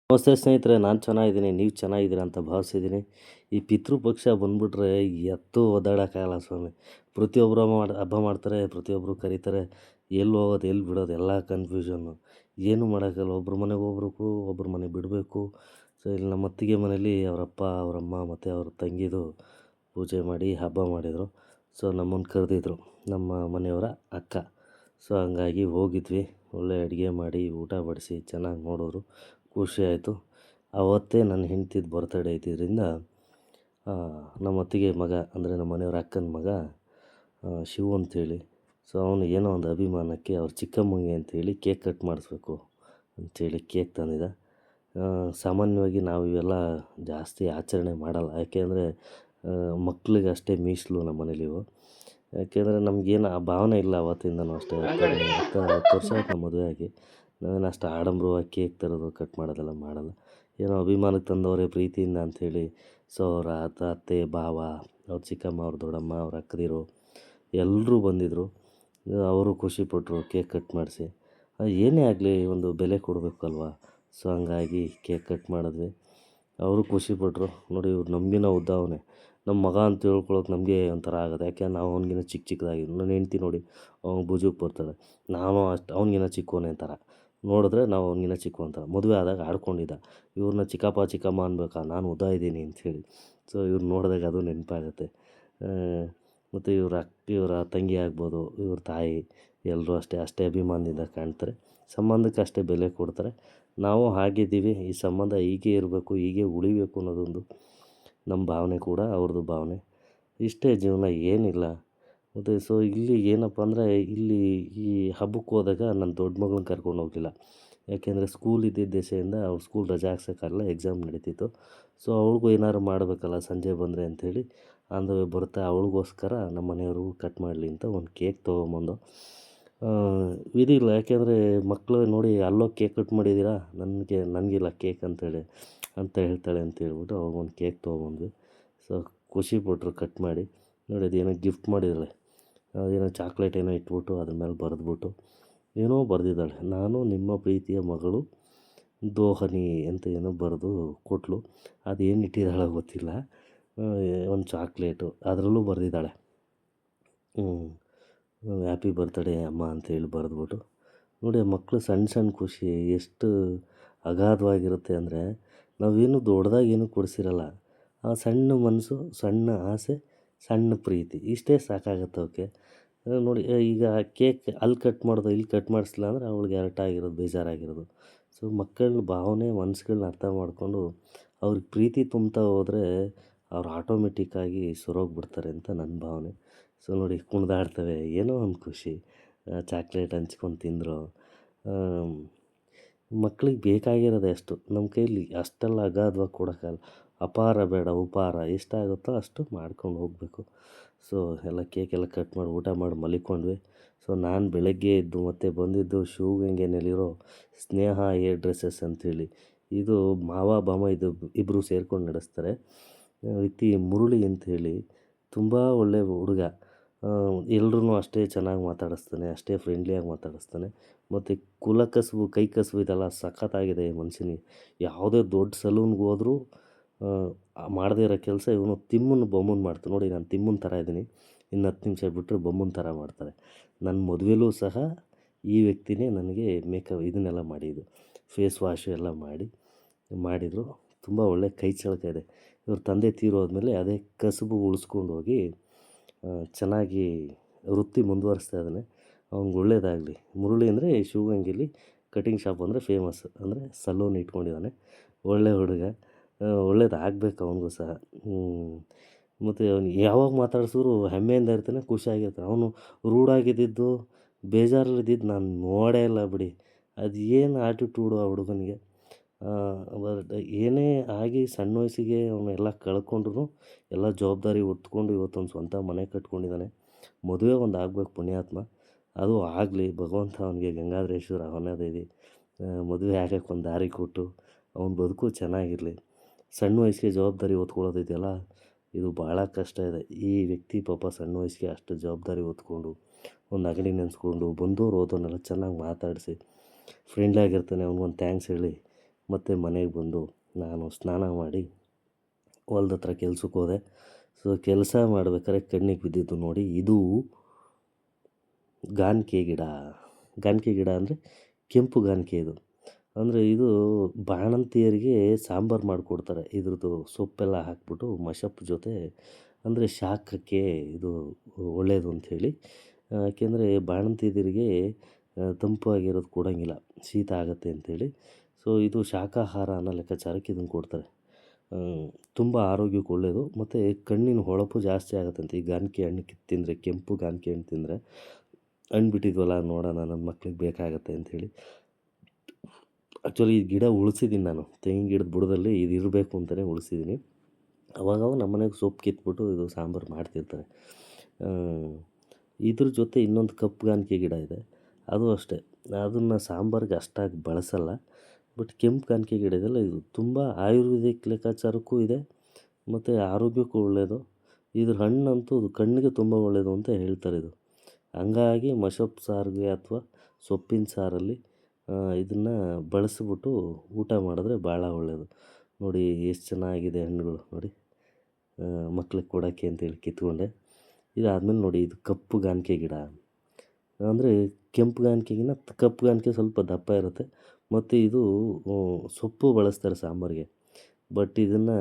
ನಮಸ್ತೆ ಸ್ನೇಹಿತರೆ, ನಾನು ಚೆನ್ನಾಗಿದ್ದೀನಿ. ನೀವು ಚೆನ್ನಾಗಿದ್ದೀರಾ ಅಂತ ಭಾವಿಸಿದ್ದೀನಿ. ಈ ಪಿತೃಪಕ್ಷ ಬಂದ್ಬಿಟ್ರೆ ಎತ್ತು ಒದ್ದಾಡೋಕ್ಕಾಗಲ್ಲ ಸ್ವಾಮಿ. ಪ್ರತಿಯೊಬ್ಬರು ಹಬ್ಬ ಮಾಡ್ತಾರೆ, ಪ್ರತಿಯೊಬ್ಬರು ಕರೀತಾರೆ. ಎಲ್ಲಿ ಹೋಗೋದು, ಎಲ್ಲಿ ಬಿಡೋದು ಎಲ್ಲ ಕನ್ಫ್ಯೂಷನ್ನು. ಏನೂ ಮಾಡೋಕ್ಕಲ್ಲ. ಒಬ್ರ ಮನೆಗೆ ಹೋಗ್ಬೇಕು, ಒಬ್ರ ಮನೆಗೆ ಬಿಡಬೇಕು. ಸೊ ಇಲ್ಲಿ ನಮ್ಮ ಅತ್ತಿಗೆ ಮನೇಲಿ ಅವರಪ್ಪ, ಅವರಮ್ಮ ಮತ್ತು ಅವ್ರ ತಂಗಿದು ಪೂಜೆ ಮಾಡಿ ಹಬ್ಬ ಮಾಡಿದರು. ಸೊ ನಮ್ಮನ್ನು ಕರೆದಿದ್ರು, ನಮ್ಮ ಮನೆಯವರ ಅಕ್ಕ. ಸೊ ಹಂಗಾಗಿ ಹೋಗಿದ್ವಿ. ಒಳ್ಳೆ ಅಡುಗೆ ಮಾಡಿ ಊಟ ಬಡಿಸಿ ಚೆನ್ನಾಗಿ ನೋಡಿದ್ರು. ಖುಷಿ ಆಯಿತು. ಆವತ್ತೇ ನನ್ನ ಹೆಂಡ್ತಿದು ಬರ್ತಡೇ ಇದ್ದಿದ್ದರಿಂದ ನಮ್ಮ ಅತ್ತಿಗೆ ಮಗ ಅಂದರೆ ನಮ್ಮ ಮನೆಯವ್ರ ಅಕ್ಕನ ಮಗ ಶಿವು ಅಂಥೇಳಿ, ಸೊ ಅವನು ಏನೋ ಒಂದು ಅಭಿಮಾನಕ್ಕೆ ಅವ್ರ ಚಿಕ್ಕಮ್ಮಂಗೆ ಅಂಥೇಳಿ ಕೇಕ್ ಕಟ್ ಮಾಡಿಸ್ಬೇಕು ಅಂಥೇಳಿ ಕೇಕ್ ತಂದಿದ್ದ. ಸಾಮಾನ್ಯವಾಗಿ ನಾವು ಇವೆಲ್ಲ ಜಾಸ್ತಿ ಆಚರಣೆ ಮಾಡಲ್ಲ. ಯಾಕೆಂದರೆ ಮಕ್ಳಿಗೆ ಅಷ್ಟೇ ಮೀಸಲು ನಮ್ಮ ಮನೇಲಿ ಇವು. ಯಾಕೆಂದರೆ ನಮಗೇನು ಆ ಭಾವನೆ ಇಲ್ಲ ಅವತ್ತಿಂದನೂ ಅಷ್ಟೇ. 10 ವರ್ಷ ಆಯ್ತು ನಮ್ಮ ಮದುವೆ ಆಗಿ. ನಾವೇನು ಅಷ್ಟು ಆಡಂಬರವಾಗಿ ಕೇಕ್ ತರೋದು ಕಟ್ ಮಾಡೋದೆಲ್ಲ ಮಾಡಲ್ಲ. ಏನೋ ಅಭಿಮಾನಕ್ಕೆ ತಂದವರೇ ಪ್ರೀತಿಯಿಂದ ಅಂಥೇಳಿ. ಸೊ ಅವರ ಅತ್ತೆ, ಭಾವ, ಅವ್ರ ಚಿಕ್ಕಮ್ಮ, ಅವ್ರ ದೊಡ್ಡಮ್ಮ, ಅವ್ರ ಅಕ್ಕದಿರು ಎಲ್ಲರೂ ಬಂದಿದ್ದರು. ಅವರು ಖುಷಿಪಟ್ಟರು ಕೇಕ್ ಕಟ್ ಮಾಡಿಸಿ. ಏನೇ ಆಗಲಿ ಒಂದು ಬೆಲೆ ಕೊಡಬೇಕಲ್ವ. ಸೊ ಹಂಗಾಗಿ ಕೇಕ್ ಕಟ್ ಮಾಡಿದ್ವಿ. ಅವರು ಖುಷಿಪಟ್ಟರು. ನೋಡಿ ಇವ್ರು ನಮಗಿನ್ನ ಉದ್ದ ಅವನೇ. ನಮ್ಮ ಮಗ ಅಂತ ಹೇಳ್ಕೊಳಕ್ಕೆ ನಮಗೆ ಒಂಥರ ಆಗೋದು. ಯಾಕೆ ನಾವು ಅವ್ನಿಗಿನ್ನ ಚಿಕ್ಕದಾಗಿ ನನ್ನ ಹೆಂಡ್ತಿ ನೋಡಿ ಅವ್ನು ಭುಜಕ್ಕೆ ಬರ್ತಾಳೆ. ನಾನು ಅಷ್ಟು ಅವ್ನಿಗಿನ್ನ ಚಿಕ್ಕವನೇ ಥರ ನೋಡಿದ್ರೆ ನಾವು ಅವ್ನಿಗಿನ್ನ ಚಿಕ್ಕವನ ಥರ. ಮದುವೆ ಆದಾಗ ಆಡ್ಕೊಂಡಿದ್ದ, ಇವ್ರನ್ನ ಚಿಕ್ಕಪ್ಪ ಚಿಕ್ಕಮ್ಮ ಅನ್ಬೇಕಾ, ನಾನು ಉದ್ದ ಇದ್ದೀನಿ ಅಂಥೇಳಿ. ಸೊ ಇವ್ರು ನೋಡಿದಾಗ ಅದು ನೆನಪಾಗುತ್ತೆ. ಮತ್ತು ಇವರ ತಂಗಿ ಆಗ್ಬೋದು, ಇವ್ರ ತಾಯಿ ಎಲ್ಲರೂ ಅಷ್ಟೇ ಅಭಿಮಾನದಿಂದ ಕಾಣ್ತಾರೆ. ಸಂಬಂಧಕ್ಕೆ ಅಷ್ಟೇ ಬೆಲೆ ಕೊಡ್ತಾರೆ. ನಾವು ಹಾಗಿದ್ದೀವಿ. ಈ ಸಂಬಂಧ ಹೀಗೆ ಇರಬೇಕು, ಹೀಗೆ ಉಳಿಬೇಕು ಅನ್ನೋದೊಂದು ನಮ್ಮ ಭಾವನೆ ಕೂಡ ಅವ್ರದ್ದು ಭಾವನೆ. ಇಷ್ಟೇ ಜೀವನ, ಏನಿಲ್ಲ. ಮತ್ತು ಸೊ ಇಲ್ಲಿ ಏನಪ್ಪ ಅಂದರೆ ಇಲ್ಲಿ ಈ ಹಬ್ಬಕ್ಕೆ ಹೋದಾಗ ನನ್ನ ದೊಡ್ಡ ಮಗಳನ್ನ ಕರ್ಕೊಂಡು ಹೋಗಲಿಲ್ಲ. ಯಾಕೆಂದರೆ ಸ್ಕೂಲ್ ಇದ್ದಿದ್ದ ದೆಸೆಯಿಂದ ಅವ್ಳು ಸ್ಕೂಲ್ ರಜೆ ಹಾಕ್ಸೋಕ್ಕಾಗಲ್ಲ, ಎಕ್ಸಾಮ್ ನಡೀತಿತ್ತು. ಸೊ ಅವಳಿಗೂ ಏನಾದ್ರು ಮಾಡಬೇಕಲ್ಲ ಸಂಜೆ ಬಂದರೆ ಅಂಥೇಳಿ ಆನ್ ದ ವೇ ಬರ್ತಾ ಅವಳಿಗೋಸ್ಕರ ನಮ್ಮ ಮನೆಯವರು ಕಟ್ ಮಾಡಲಿ ಅಂತ ಒಂದು ಕೇಕ್ ತೊಗೊಂಬಂದು. ವಿಧಿ ಇಲ್ಲ, ಯಾಕೆಂದರೆ ಮಕ್ಕಳು ನೋಡಿ ಅಲ್ಲೋಗಿ ಕೇಕ್ ಕಟ್ ಮಾಡಿದ್ದೀರಾ, ನನಗಿಲ್ಲ ಕೇಕ್ ಅಂತ ಹೇಳ್ತಾಳೆ ಅಂತ ಹೇಳ್ಬಿಟ್ಟು ಅವ್ರಿಗೊಂದು ಕೇಕ್ ತೊಗೊಂಬಂದ್ವಿ. ಸೊ ಖುಷಿಪಟ್ಟರು ಕಟ್ ಮಾಡಿ. ನೋಡಿ ಅದೇನೋ ಗಿಫ್ಟ್ ಮಾಡಿದ್ದಾಳೆ, ಅದೇನೋ ಚಾಕ್ಲೇಟ್ ಏನೋ ಇಟ್ಬಿಟ್ಟು ಅದ್ರ ಮೇಲೆ ಬರೆದ್ಬಿಟ್ಟು ಏನೋ ಬರೆದಿದ್ದಾಳೆ. ನಾನು ನಿಮ್ಮ ಪ್ರೀತಿಯ ಮಗಳು ದೋಹನಿ ಅಂತ ಏನೋ ಬರೆದು ಕೊಟ್ಟಳು. ಅದೇನು ಇಟ್ಟಿದ್ದಾಳೋ ಗೊತ್ತಿಲ್ಲ. ಒಂದು ಚಾಕ್ಲೇಟು ಅದರಲ್ಲೂ ಬರೆದಿದ್ದಾಳೆ, ಹ್ಯಾಪಿ ಬರ್ತ್ಡೇ ಅಮ್ಮ ಅಂತೇಳಿ ಬರೆದ್ಬಿಟ್ಟು. ನೋಡಿ ಮಕ್ಕಳು ಸಣ್ಣ ಸಣ್ಣ ಖುಷಿ ಎಷ್ಟು ಅಗಾಧವಾಗಿರುತ್ತೆ ಅಂದರೆ, ನಾವೇನು ದೊಡ್ಡದಾಗೇನು ಕೊಡಿಸಿರಲ್ಲ. ಆ ಸಣ್ಣ ಮನಸ್ಸು, ಸಣ್ಣ ಆಸೆ, ಸಣ್ಣ ಪ್ರೀತಿ ಇಷ್ಟೇ ಸಾಕಾಗುತ್ತೆ ಅವಕ್ಕೆ. ನೋಡಿ ಈಗ ಕೇಕ್ ಅಲ್ಲಿ ಕಟ್ ಮಾಡೋದು ಇಲ್ಲಿ ಕಟ್ ಮಾಡಿಸ್ಲಿಲ್ಲ ಅಂದರೆ ಅವಳಿಗೆ ಹರ್ಟಾಗಿರೋದು, ಬೇಜಾರಾಗಿರೋದು. ಸೊ ಮಕ್ಕಳ ಭಾವನೆ ಮನಸ್ಸುಗಳ್ನ ಅರ್ಥ ಮಾಡಿಕೊಂಡು ಅವ್ರಿಗೆ ಪ್ರೀತಿ ತುಂಬ್ತಾ ಹೋದರೆ ಅವ್ರು ಆಟೋಮೆಟಿಕ್ಕಾಗಿ ಸರೋಗ್ಬಿಡ್ತಾರೆ ಅಂತ ನನ್ನ ಭಾವನೆ. ಸೊ ನೋಡಿ ಕುಣಿದಾಡ್ತವೆ, ಏನೋ ಒಂದು ಖುಷಿ. ಚಾಕ್ಲೇಟ್ ಹಂಚ್ಕೊಂಡು ತಿಂದರು. ಮಕ್ಳಿಗೆ ಬೇಕಾಗಿರೋದೆ ಅಷ್ಟು. ನಮ್ಮ ಕೈಲಿ ಅಷ್ಟೆಲ್ಲ ಅಗಾಧವಾಗಿ ಕೊಡೋಕ್ಕಾಗಲ್ಲ. ಅಪಾರ ಬೇಡ ಉಪಹಾರ, ಎಷ್ಟಾಗುತ್ತೋ ಅಷ್ಟು ಮಾಡ್ಕೊಂಡು ಹೋಗಬೇಕು. ಸೊ ಎಲ್ಲ ಕೇಕೆಲ್ಲ ಕಟ್ ಮಾಡಿ ಊಟ ಮಾಡಿ ಮಲ್ಕೊಂಡ್ವಿ. ಸೊ ನಾನು ಬೆಳಗ್ಗೆ ಎದ್ದು ಮತ್ತೆ ಬಂದಿದ್ದು ಶಿವಗಂಗೆನಲ್ಲಿರೋ ಸ್ನೇಹ ಹೇರ್ ಡ್ರೆಸ್ಸಸ್ ಅಂಥೇಳಿ. ಇದು ಮಾವ ಭಾಮ ಇದು ಇಬ್ಬರು ಸೇರ್ಕೊಂಡು ನಡೆಸ್ತಾರೆ. ವ್ಯಕ್ತಿ ಮುರಳಿ ಅಂಥೇಳಿ ತುಂಬ ಒಳ್ಳೆಯ ಹುಡುಗ. ಎಲ್ರೂ ಅಷ್ಟೇ ಚೆನ್ನಾಗಿ ಮಾತಾಡಿಸ್ತಾನೆ, ಅಷ್ಟೇ ಫ್ರೆಂಡ್ಲಿಯಾಗಿ ಮಾತಾಡಿಸ್ತಾನೆ. ಮತ್ತು ಕುಲ ಕಸುಬು, ಕೈ ಕಸುಬು ಇದೆಲ್ಲ ಸಖತ್ತಾಗಿದೆ ಈ ಮನುಷ್ಯನಿಗೆ. ಯಾವುದೇ ದೊಡ್ಡ ಸಲೂನ್ಗೆ ಹೋದ್ರೂ ಮಾಡದೇ ಇರೋ ಕೆಲಸ ಇವನು ತಿಮ್ಮನ ಬೊಮ್ಮನ ಮಾಡ್ತಾನೆ. ನೋಡಿ ನಾನು ತಿಮ್ಮನ ಥರ ಇದ್ದೀನಿ, ಇನ್ನು 10 ನಿಮಿಷ ಬಿಟ್ಟರೆ ಬೊಮ್ಮನ ಥರ ಮಾಡ್ತಾರೆ. ನನ್ನ ಮದುವೆಲೂ ಸಹ ಈ ವ್ಯಕ್ತಿನೇ ನನಗೆ ಇದನ್ನೆಲ್ಲ ಮಾಡಿದ್ದು, ಫೇಸ್ ವಾಶು ಎಲ್ಲ ಮಾಡಿದರು. ತುಂಬ ಒಳ್ಳೆ ಕೈ ಚಳಕ ಇದೆ. ಇವ್ರ ತಂದೆ ತೀರೋದ್ಮೇಲೆ ಅದೇ ಕಸುಬು ಉಳಿಸ್ಕೊಂಡು ಹೋಗಿ ಚೆನ್ನಾಗಿ ವೃತ್ತಿ ಮುಂದುವರಿಸ್ತಾ ಇದ್ದಾನೆ. ಅವ್ನಿಗೆ ಒಳ್ಳೇದಾಗಲಿ. ಮುರಳಿ ಅಂದರೆ ಶಿವಗಂಗೆಯಲ್ಲಿ ಕಟಿಂಗ್ ಶಾಪ್ ಅಂದರೆ ಫೇಮಸ್, ಅಂದರೆ ಸಲೂನ್ ಇಟ್ಕೊಂಡಿದ್ದಾನೆ. ಒಳ್ಳೆ ಹುಡುಗ, ಒಳ್ಳೇದಾಗಬೇಕು ಅವನಿಗೂ ಸಹ. ಮತ್ತು ಅವ್ನಿಗೆ ಯಾವಾಗ ಮಾತಾಡಿಸಿದ್ರು ಹೆಮ್ಮೆಯಿಂದ ಇರ್ತಾನೆ, ಖುಷಿಯಾಗಿರ್ತಾನೆ. ಅವನು ರೂಢಾಗಿದ್ದಿದ್ದು, ಬೇಜಾರಲ್ಲಿದ್ದಿದ್ದು ನಾನು ನೋಡೇ ಇಲ್ಲ ಬಿಡಿ. ಅದು ಏನು ಆ್ಯಟಿಟ್ಯೂಡು ಆ ಹುಡುಗನಿಗೆ. ಬಟ್ ಏನೇ ಆಗಿ ಸಣ್ಣ ವಯಸ್ಸಿಗೆ ಅವನು ಎಲ್ಲ ಕಳ್ಕೊಂಡ್ರು ಎಲ್ಲ ಜವಾಬ್ದಾರಿ ಹೊತ್ಕೊಂಡು ಇವತ್ತೊಂದು ಸ್ವಂತ ಮನೆ ಕಟ್ಕೊಂಡಿದ್ದಾನೆ. ಮದುವೆ ಒಂದು ಆಗ್ಬೇಕು ಪುಣ್ಯಾತ್ಮ, ಅದು ಆಗಲಿ. ಭಗವಂತ ಅವನಿಗೆ ಗಂಗಾಧರೇಶ್ವರ ಹೊನ್ನದೇವಿ ಮದುವೆ ಆಗೋಕ್ಕೆ ಒಂದು ದಾರಿ ಕೊಟ್ಟು ಅವನ ಬದುಕು ಚೆನ್ನಾಗಿರಲಿ. ಸಣ್ಣ ವಯಸ್ಸಿಗೆ ಜವಾಬ್ದಾರಿ ಹೊತ್ಕೊಳ್ಳೋದಿದೆಯಲ್ಲ, ಇದು ಭಾಳ ಕಷ್ಟ ಇದೆ. ಈ ವ್ಯಕ್ತಿ ಪಾಪ ಸಣ್ಣ ವಯಸ್ಸಿಗೆ ಅಷ್ಟು ಜವಾಬ್ದಾರಿ ಹೊತ್ಕೊಂಡು ಒಂದು ಅಂಗಡಿ ನೆನೆಸ್ಕೊಂಡು ಬಂದೋರು ಹೋದೋರ್ನೆಲ್ಲ ಚೆನ್ನಾಗಿ ಮಾತಾಡಿಸಿ ಫ್ರೆಂಡ್ಲಿ ಆಗಿರ್ತಾನೆ. ಅವ್ನಿಗೊಂದು ಥ್ಯಾಂಕ್ಸ್ ಹೇಳಿ ಮತ್ತು ಮನೆಗೆ ಬಂದು ನಾನು ಸ್ನಾನ ಮಾಡಿ ಹೊಲ್ದ ಹತ್ರ ಕೆಲ್ಸಕ್ಕೆ ಹೋದೆ. ಸೊ ಕೆಲಸ ಮಾಡ್ಬೇಕಾದ್ರೆ ಕಣ್ಣಿಗೆ ಬಿದ್ದಿದ್ದು ನೋಡಿ, ಇದು ಗಾನ್ಕೆ ಗಿಡ ಅಂದರೆ ಕೆಂಪು ಗಾನ್ಕೆ ಇದು. ಅಂದರೆ ಇದು ಬಾಣಂತಿಯರಿಗೆ ಸಾಂಬಾರು ಮಾಡಿಕೊಡ್ತಾರೆ. ಇದ್ರದ್ದು ಸೊಪ್ಪೆಲ್ಲ ಹಾಕ್ಬಿಟ್ಟು ಮಶಪ್ ಜೊತೆ, ಅಂದರೆ ಶಾಖಕ್ಕೆ ಇದು ಒಳ್ಳೆಯದು ಅಂಥೇಳಿ. ಯಾಕೆಂದರೆ ಬಾಣಂತಿಯರಿಗೆ ತಂಪಾಗಿರೋದು ಕೊಡೋಂಗಿಲ್ಲ, ಶೀತ ಆಗುತ್ತೆ ಅಂಥೇಳಿ. ಸೊ ಇದು ಶಾಖಾಹಾರ ಅನ್ನೋ ಲೆಕ್ಕಾಚಾರಕ್ಕೆ ಇದನ್ನು ಕೊಡ್ತಾರೆ. ತುಂಬ ಆರೋಗ್ಯಕ್ಕೆ ಒಳ್ಳೆಯದು. ಮತ್ತು ಕಣ್ಣಿನ ಹೊಳಪು ಜಾಸ್ತಿ ಆಗುತ್ತಂತೆ ಈ ಗಾನ್ಕೆ ಹಣ್ಣು ತಿಂದರೆ. ಕೆಂಪು ಗಾನ್ಕೆ ಹಣ್ಣು ತಿಂದರೆ, ಹಣ್ಣು ಬಿಟ್ಟಿದ್ವಲ್ಲ ನೋಡೋಣ ನನ್ನ ಮಕ್ಳಿಗೆ ಬೇಕಾಗತ್ತೆ ಅಂಥೇಳಿ ಆ್ಯಕ್ಚುಲಿ ಈ ಗಿಡ ಉಳಿಸಿದ್ದೀನಿ ನಾನು. ತೆಂಗಿನ ಗಿಡದ ಬುಡದಲ್ಲಿ ಇದು ಇರಬೇಕು ಅಂತಲೇ ಉಳಿಸಿದ್ದೀನಿ. ಅವಾಗವಾಗ ನಮ್ಮ ಮನೆಗೆ ಸೊಪ್ಪು ಕಿತ್ಬಿಟ್ಟು ಇದು ಸಾಂಬಾರು ಮಾಡ್ತಿರ್ತಾರೆ. ಇದ್ರ ಜೊತೆ ಇನ್ನೊಂದು ಕಪ್ಪು ಗಾನ್ಕೆ ಗಿಡ ಇದೆ, ಅದು ಅಷ್ಟೇ. ಅದನ್ನು ಸಾಂಬಾರಿಗೆ ಅಷ್ಟಾಗಿ ಬಳಸಲ್ಲ. ಬಟ್ ಕೆಂಪು ಗಾನ್ಕೆ ಗಿಡ ಇದೆಯಲ್ಲ, ಇದು ತುಂಬ ಆಯುರ್ವೇದಿಕ್ ಲೆಕ್ಕಾಚಾರಕ್ಕೂ ಇದೆ ಮತ್ತು ಆರೋಗ್ಯಕ್ಕೂ ಒಳ್ಳೆಯದು. ಇದ್ರ ಹಣ್ಣಂತೂ ಅದು ಕಣ್ಣಿಗೆ ತುಂಬ ಒಳ್ಳೆಯದು ಅಂತ ಹೇಳ್ತಾರೆ ಇದು. ಹಂಗಾಗಿ ಮಶಪ್ ಸಾರಿಗೆ ಅಥವಾ ಸೊಪ್ಪಿನ ಸಾರಲ್ಲಿ ಇದನ್ನು ಬಳಸಿಬಿಟ್ಟು ಊಟ ಮಾಡಿದ್ರೆ ಭಾಳ ಒಳ್ಳೆಯದು. ನೋಡಿ ಎಷ್ಟು ಚೆನ್ನಾಗಿದೆ ಹಣ್ಣುಗಳು ನೋಡಿ. ಮಕ್ಳಿಗೆ ಕೊಡೋಕ್ಕೆ ಅಂತೇಳಿ ಕಿತ್ಕೊಂಡೆ. ಇದಾದಮೇಲೆ ನೋಡಿ, ಇದು ಕಪ್ಪು ಗಾನ್ಕೆ ಗಿಡ. ಅಂದರೆ ಕೆಂಪು ಗಾನ್ಕೆಗಿನ್ನ ಕಪ್ಪು ಗಾನ್ಕೆ ಸ್ವಲ್ಪ ದಪ್ಪ ಇರುತ್ತೆ. ಮತ್ತು ಇದು ಸೊಪ್ಪು ಬಳಸ್ತಾರೆ ಸಾಂಬಾರಿಗೆ. ಬಟ್ ಇದನ್ನು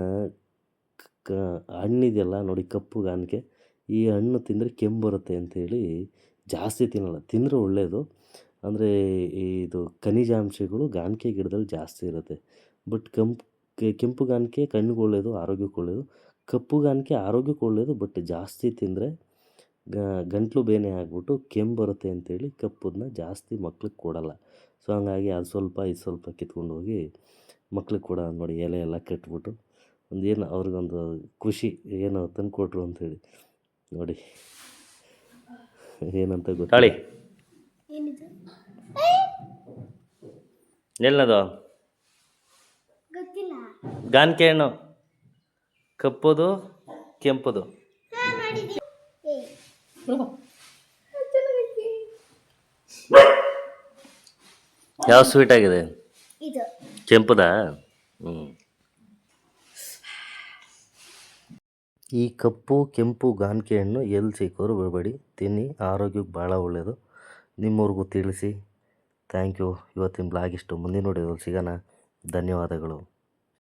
ಹಣ್ಣಿದೆಯಲ್ಲ ನೋಡಿ, ಕಪ್ಪು ಗಾನ್ಕೆ, ಈ ಹಣ್ಣು ತಿಂದರೆ ಕೆಮ್ಮು ಬರುತ್ತೆ ಅಂಥೇಳಿ ಜಾಸ್ತಿ ತಿನ್ನಲ್ಲ. ತಿಂದರೆ ಒಳ್ಳೆಯದು. ಅಂದರೆ ಇದು ಖನಿಜಾಂಶಗಳು ಗಾನ್ಕೆ ಗಿಡದಲ್ಲಿ ಜಾಸ್ತಿ ಇರುತ್ತೆ. ಬಟ್ ಕೆಂಪು ಗಾನ್ಕೆ ಕಣ್ಣಿಗೆ ಒಳ್ಳೆಯದು, ಆರೋಗ್ಯಕ್ಕೆ ಒಳ್ಳೆಯದು. ಕಪ್ಪು ಗಾನ್ಕೆ ಆರೋಗ್ಯಕ್ಕೆ ಒಳ್ಳೆಯದು, ಬಟ್ ಜಾಸ್ತಿ ತಿಂದರೆ ಗಂಟಲು ಬೇನೆ ಆಗಿಬಿಟ್ಟು ಕೆಮ್ಮು ಬರುತ್ತೆ ಅಂಥೇಳಿ ಕಪ್ಪುದನ್ನ ಜಾಸ್ತಿ ಮಕ್ಳಿಗೆ ಕೊಡಲ್ಲ. ಸೊ ಹಂಗಾಗಿ ಅದು ಸ್ವಲ್ಪ ಇದು ಸ್ವಲ್ಪ ಕಿತ್ಕೊಂಡು ಹೋಗಿ ಮಕ್ಳಿಗೆ ಕೊಡೋ ನೋಡಿ. ಎಲೆ ಎಲ್ಲ ಕಟ್ಬಿಟ್ಟು ಒಂದೇನು ಅವ್ರಿಗೊಂದು ಖುಷಿ, ಏನೋ ತಂದು ಕೊಟ್ಟರು ಅಂಥೇಳಿ. ನೋಡಿ ಏನಂತ ಗೊತ್ತಾಳಿ ಎಲ್ಲದು ಗಾನ್ಕೆ ಹಣ್ಣು, ಕಪ್ಪುದು ಕೆಂಪುದು. ಯಾವ ಸ್ವೀಟ್ ಆಗಿದೆ? ಕೆಂಪುದಾ? ಈ ಕಪ್ಪು ಕೆಂಪು ಗಾನ್ಕೆ ಹಣ್ಣು ಎಲ್ಲಿ ಸಿಕ್ಕೋರು ಬಿಡಬೇಡಿ, ತಿನ್ನಿ, ಆರೋಗ್ಯಕ್ಕೆ ಭಾಳ ಒಳ್ಳೆಯದು. ನಿಮ್ಮವ್ರಿಗೂ ತಿಳಿಸಿ. Thank you. ಇವತ್ತಿನ ಬ್ಲಾಗ್ ಇಷ್ಟು. ಮುಂದಿನ ವಿಡಿಯೋದಲ್ಲಿ ಸಿಗೋಣ. ಧನ್ಯವಾದಗಳು.